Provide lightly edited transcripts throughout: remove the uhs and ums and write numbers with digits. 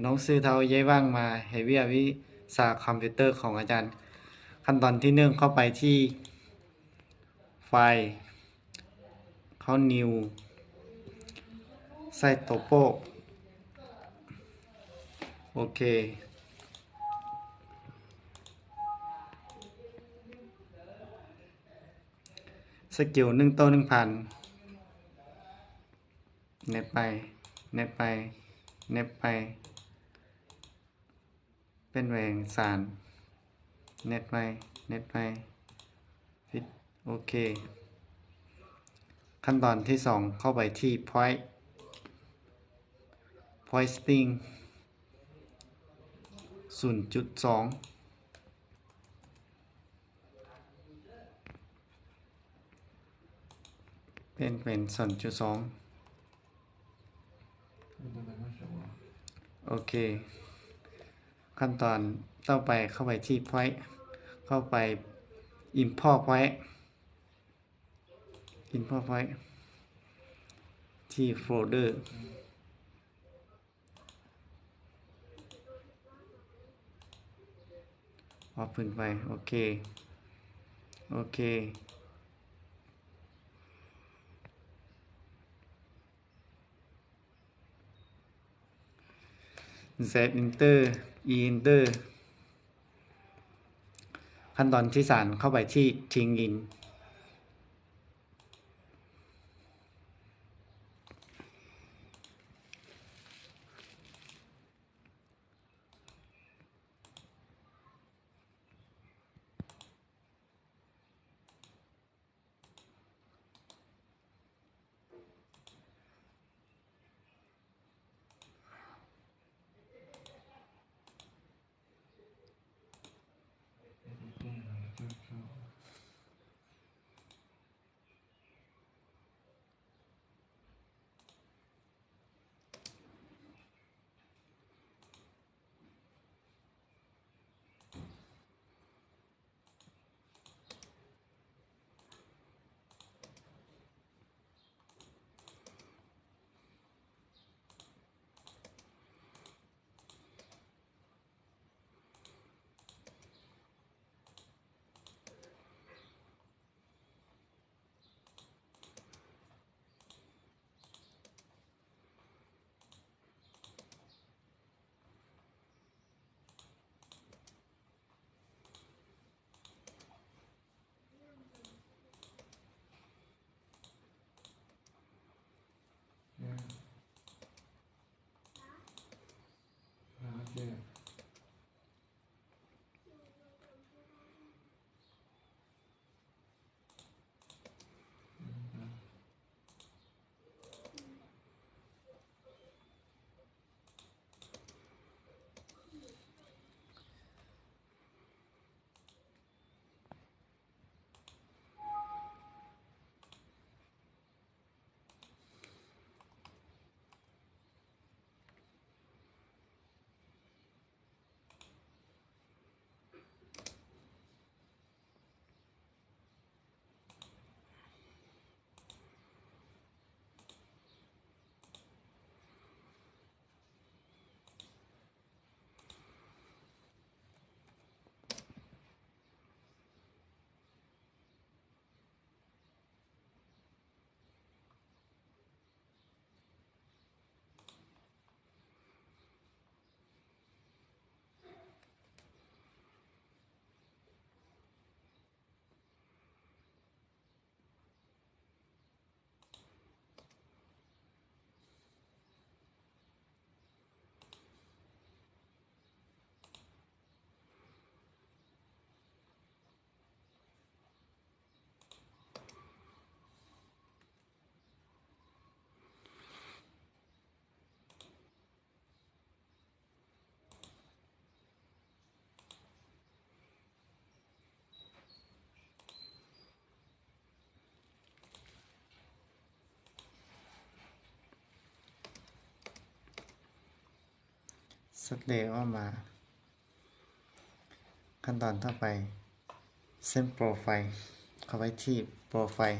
น้องซื้อเทาเย้ว่างมาให้วิทยาวิชาคอมพิวเตอร์ของอาจารย์ขั้นตอนที่หนึ่งเข้าไปที่ไฟล์เข้า New ใส่โตโป้โอเคสกิล1:1000เน็ตไปเน็ตไปเน็ตไปเป็นแหวงสารเน็ตไปเน็ตไปปิดโอเคขั้นตอนที่สองเข้าไปที่ Pointing 0.2เป็น0.2โอเคขั้นตอนต่อไปเข้าไปที่ point เข้าไป import point ที่โฟลเดอร์ออกพื้นไปโอเคโอเคZ enter E enter ขั้นตอนที่3เข้าไปที่ทิ้งอินสเตลออกมาขั้นตอนต่อไปเส้นโปรไฟล์เข้าไปที่โปรไฟล์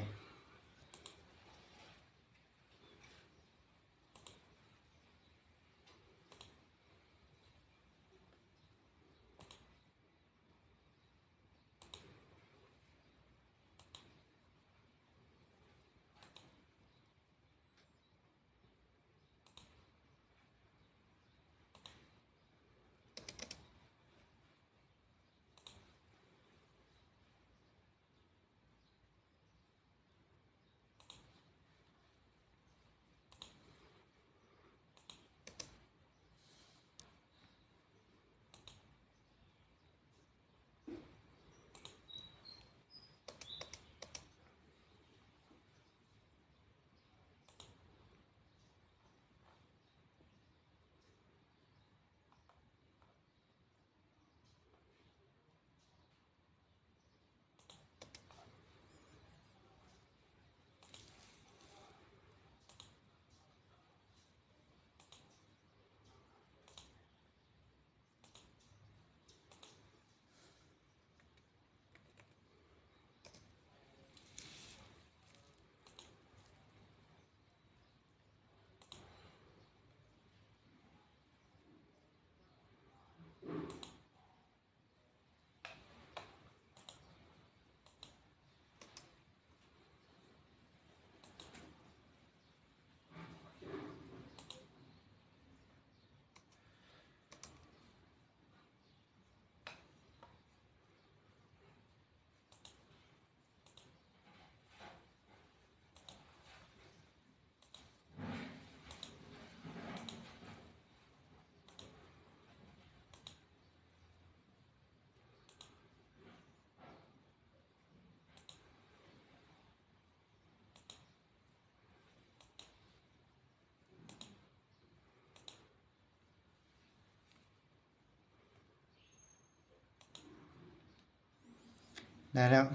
ได้แล้ว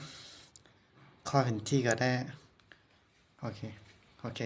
ข้อแผนที่ก็ได้โอเคโอเค